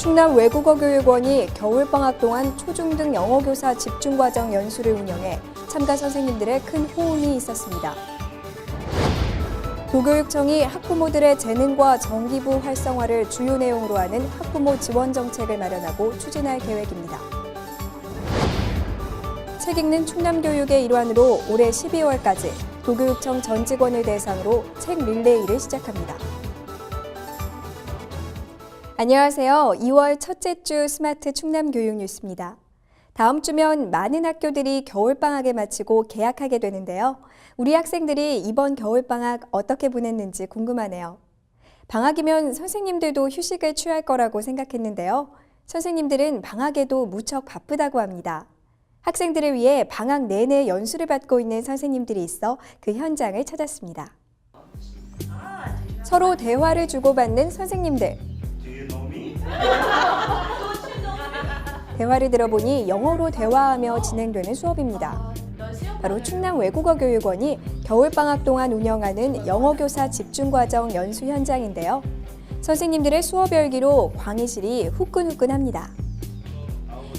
충남 외국어교육원이 겨울방학 동안 초중등 영어교사 집중과정 연수를 운영해 참가 선생님들의 큰 호응이 있었습니다. 도교육청이 학부모들의 재능과 정기부 활성화를 주요 내용으로 하는 학부모 지원 정책을 마련하고 추진할 계획입니다. 책 읽는 충남교육의 일환으로 올해 12월까지 도교육청 전 직원을 대상으로 책 릴레이를 시작합니다. 안녕하세요. 2월 첫째 주 스마트 충남교육 뉴스입니다. 다음 주면 많은 학교들이 겨울방학을 마치고 개학하게 되는데요. 우리 학생들이 이번 겨울방학 어떻게 보냈는지 궁금하네요. 방학이면 선생님들도 휴식을 취할 거라고 생각했는데요. 선생님들은 방학에도 무척 바쁘다고 합니다. 학생들을 위해 방학 내내 연수를 받고 있는 선생님들이 있어 그 현장을 찾았습니다. 서로 대화를 주고받는 선생님들. 대화를 들어보니 영어로 대화하며 진행되는 수업입니다. 바로 충남 외국어교육원이 겨울방학 동안 운영하는 영어교사 집중과정 연수 현장인데요. 선생님들의 수업 열기로 강의실이 후끈후끈합니다.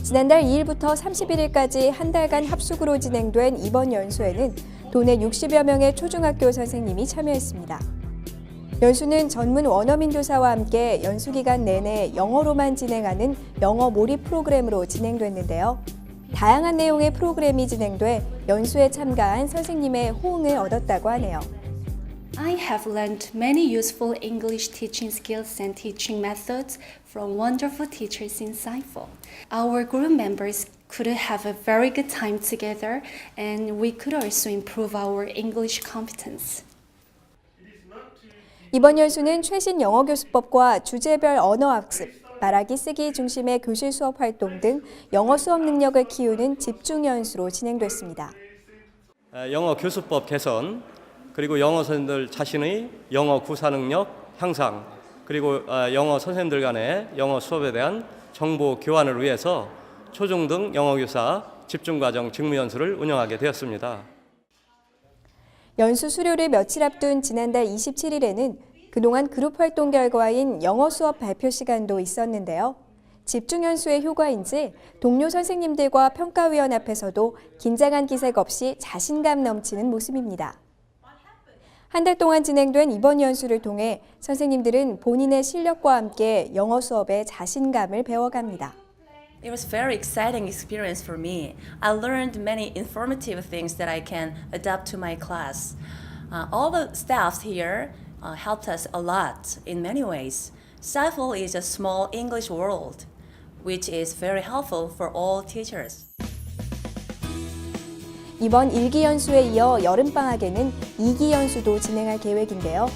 지난달 2일부터 31일까지 한 달간 합숙으로 진행된 이번 연수에는 도내 60여 명의 초중학교 선생님이 참여했습니다. 연수는 전문 원어민 교사와 함께 연수 기간 내내 영어로만 진행하는 영어 몰입 프로그램으로 진행됐는데요. 다양한 내용의 프로그램이 진행돼 연수에 참가한 선생님의 호응을 얻었다고 하네요. I have learned many useful English teaching skills and teaching methods from wonderful teachers in Saifu. Our group members could have a very good time together and we could also improve our English competence. 이번 연수는 최신 영어교수법과 주제별 언어학습, 말하기 쓰기 중심의 교실 수업 활동 등 영어 수업 능력을 키우는 집중 연수로 진행됐습니다. 영어 교수법 개선, 그리고 영어 선생님들 자신의 영어 구사 능력 향상, 그리고 영어 선생님들 간의 영어 수업에 대한 정보 교환을 위해서 초중등 영어교사 집중과정 직무연수를 운영하게 되었습니다. 연수 수료를 며칠 앞둔 지난달 27일에는 그동안 그룹 활동 결과인 영어 수업 발표 시간도 있었는데요. 집중연수의 효과인지 동료 선생님들과 평가위원 앞에서도 긴장한 기색 없이 자신감 넘치는 모습입니다. 한 달 동안 진행된 이번 연수를 통해 선생님들은 본인의 실력과 함께 영어 수업에 자신감을 배워갑니다. It was a very exciting experience for me. I learned many informative things that I can adapt to my class. All the staffs here helped us a lot in many ways. Saifu is a small English world, which is very helpful for all teachers. 이번 1기 연수에 이어 여름방학에는 2기 연수도 진행할 계획인데요.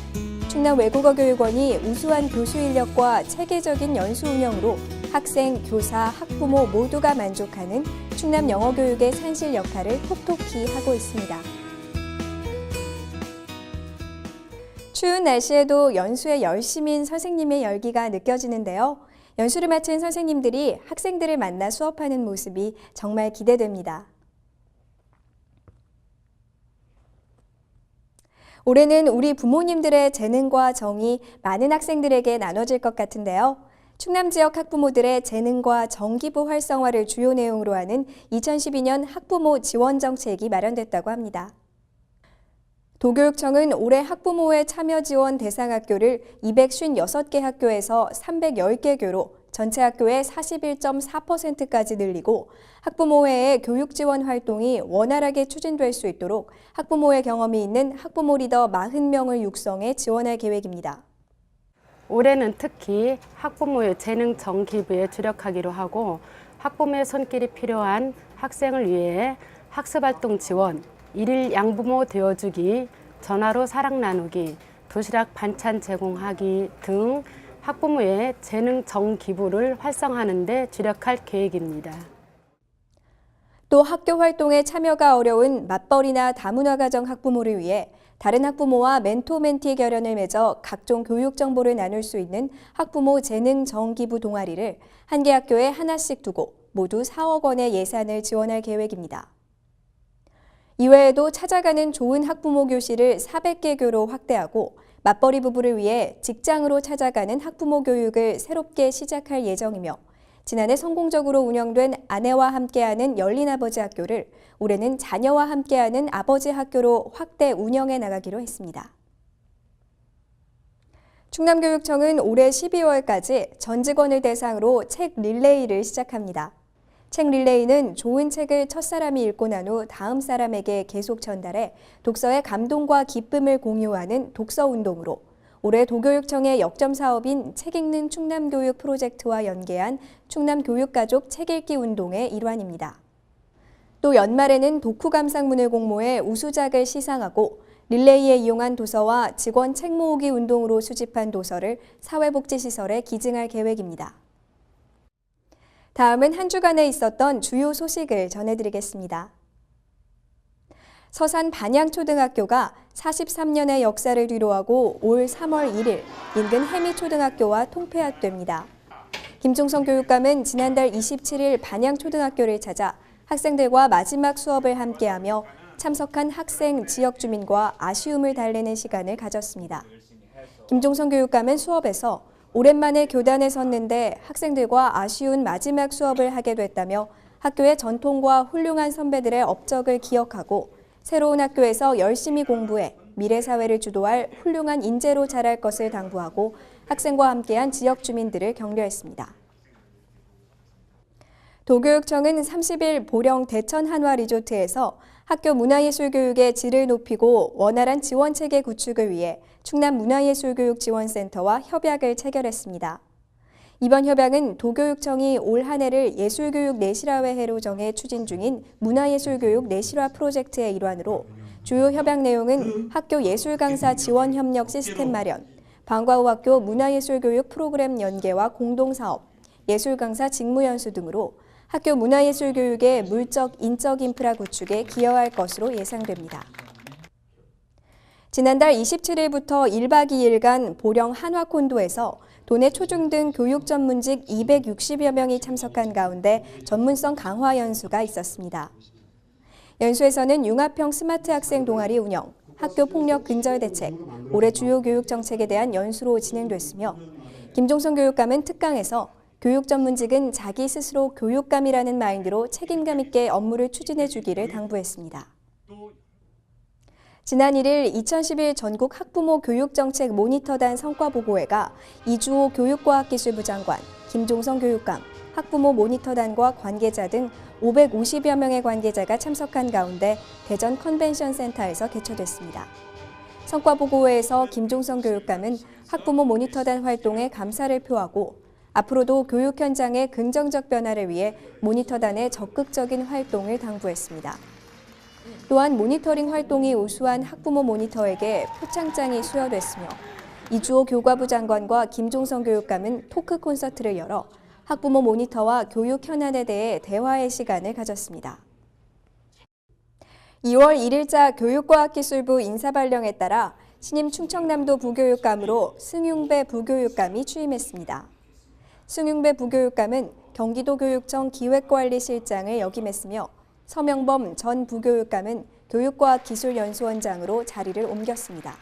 충남 외국어교육원이 우수한 교수 인력과 체계적인 연수 운영으로 학생, 교사, 학부모 모두가 만족하는 충남 영어교육의 산실 역할을 톡톡히 하고 있습니다. 추운 날씨에도 연수에 열심인 선생님의 열기가 느껴지는데요. 연수를 마친 선생님들이 학생들을 만나 수업하는 모습이 정말 기대됩니다. 올해는 우리 부모님들의 재능과 정이 많은 학생들에게 나눠질 것 같은데요. 충남 지역 학부모들의 재능과 정기부 활성화를 주요 내용으로 하는 2012년 학부모 지원 정책이 마련됐다고 합니다. 도교육청은 올해 학부모의 참여 지원 대상 학교를 256개 학교에서 310개 교로 전체 학교의 41.4%까지 늘리고 학부모회의 교육 지원 활동이 원활하게 추진될 수 있도록 학부모의 경험이 있는 학부모 리더 40명을 육성해 지원할 계획입니다. 올해는 특히 학부모의 재능 정기부에 주력하기로 하고 학부모의 손길이 필요한 학생을 위해 학습활동 지원, 일일 양부모 되어주기, 전화로 사랑 나누기, 도시락 반찬 제공하기 등 학부모의 재능 정기부를 활성화하는 데 주력할 계획입니다. 또 학교 활동에 참여가 어려운 맞벌이나 다문화 가정 학부모를 위해 다른 학부모와 멘토-멘티 결연을 맺어 각종 교육 정보를 나눌 수 있는 학부모 재능 정기부 동아리를 한 개 학교에 하나씩 두고 모두 4억 원의 예산을 지원할 계획입니다. 이외에도 찾아가는 좋은 학부모 교실을 400개 교로 확대하고 맞벌이 부부를 위해 직장으로 찾아가는 학부모 교육을 새롭게 시작할 예정이며 지난해 성공적으로 운영된 아내와 함께하는 열린아버지 학교를 올해는 자녀와 함께하는 아버지 학교로 확대 운영해 나가기로 했습니다. 충남교육청은 올해 12월까지 전 직원을 대상으로 책 릴레이를 시작합니다. 책 릴레이는 좋은 책을 첫 사람이 읽고 난 후 다음 사람에게 계속 전달해 독서의 감동과 기쁨을 공유하는 독서 운동으로 올해 도교육청의 역점 사업인 책 읽는 충남교육 프로젝트와 연계한 충남교육가족 책 읽기 운동의 일환입니다. 또 연말에는 독후 감상문을 공모해 우수작을 시상하고 릴레이에 이용한 도서와 직원 책 모으기 운동으로 수집한 도서를 사회복지시설에 기증할 계획입니다. 다음은 한 주간에 있었던 주요 소식을 전해드리겠습니다. 서산 반양초등학교가 43년의 역사를 뒤로하고 올 3월 1일 인근 해미초등학교와 통폐합됩니다. 김종성 교육감은 지난달 27일 반양초등학교를 찾아 학생들과 마지막 수업을 함께하며 참석한 학생, 지역 주민과 아쉬움을 달래는 시간을 가졌습니다. 김종성 교육감은 수업에서 오랜만에 교단에 섰는데 학생들과 아쉬운 마지막 수업을 하게 됐다며 학교의 전통과 훌륭한 선배들의 업적을 기억하고 새로운 학교에서 열심히 공부해 미래 사회를 주도할 훌륭한 인재로 자랄 것을 당부하고 학생과 함께한 지역 주민들을 격려했습니다. 도교육청은 30일 보령 대천 한화 리조트에서 학교 문화예술교육의 질을 높이고 원활한 지원체계 구축을 위해 충남문화예술교육지원센터와 협약을 체결했습니다. 이번 협약은 도교육청이 올 한 해를 예술교육 내실화회 해로 정해 추진 중인 문화예술교육 내실화 프로젝트의 일환으로 주요 협약 내용은 학교 예술강사 지원 협력 시스템 마련, 방과 후 학교 문화예술교육 프로그램 연계와 공동사업, 예술강사 직무연수 등으로 학교 문화예술교육의 물적, 인적 인프라 구축에 기여할 것으로 예상됩니다. 지난달 27일부터 1박 2일간 보령 한화콘도에서 도내 초중등 교육 전문직 260여 명이 참석한 가운데 전문성 강화 연수가 있었습니다. 연수에서는 융합형 스마트 학생 동아리 운영, 학교 폭력 근절 대책, 올해 주요 교육 정책에 대한 연수로 진행됐으며 김종성 교육감은 특강에서 교육 전문직은 자기 스스로 교육감이라는 마인드로 책임감 있게 업무를 추진해 주기를 당부했습니다. 지난 1일 2011 전국 학부모 교육정책 모니터단 성과보고회가 이주호 교육과학기술부 장관, 김종성 교육감, 학부모 모니터단과 관계자 등 550여 명의 관계자가 참석한 가운데 대전 컨벤션센터에서 개최됐습니다. 성과보고회에서 김종성 교육감은 학부모 모니터단 활동에 감사를 표하고 앞으로도 교육 현장의 긍정적 변화를 위해 모니터단의 적극적인 활동을 당부했습니다. 또한 모니터링 활동이 우수한 학부모 모니터에게 표창장이 수여됐으며 이주호 교과부 장관과 김종성 교육감은 토크 콘서트를 열어 학부모 모니터와 교육 현안에 대해 대화의 시간을 가졌습니다. 2월 1일자 교육과학기술부 인사발령에 따라 신임 충청남도 부교육감으로 승용배 부교육감이 취임했습니다. 승용배 부교육감은 경기도교육청 기획관리실장을 역임했으며 서명범 전 부교육감은 교육과학기술연수원장으로 자리를 옮겼습니다.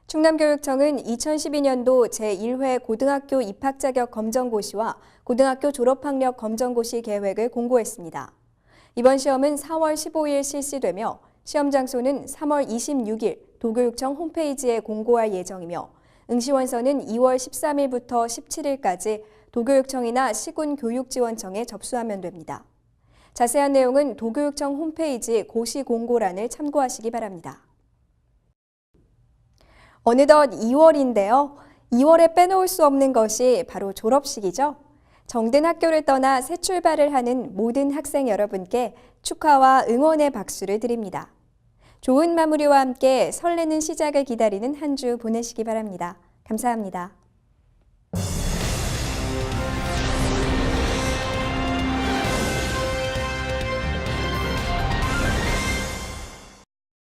충남교육청은 2012년도 제1회 고등학교 입학자격 검정고시와 고등학교 졸업학력 검정고시 계획을 공고했습니다. 이번 시험은 4월 15일 실시되며 시험 장소는 3월 26일 도교육청 홈페이지에 공고할 예정이며 응시원서는 2월 13일부터 17일까지 도교육청이나 시군교육지원청에 접수하면 됩니다. 자세한 내용은 도교육청 홈페이지 고시 공고란을 참고하시기 바랍니다. 어느덧 2월인데요. 2월에 빼놓을 수 없는 것이 바로 졸업식이죠. 정든 학교를 떠나 새 출발을 하는 모든 학생 여러분께 축하와 응원의 박수를 드립니다. 좋은 마무리와 함께 설레는 시작을 기다리는 한 주 보내시기 바랍니다. 감사합니다.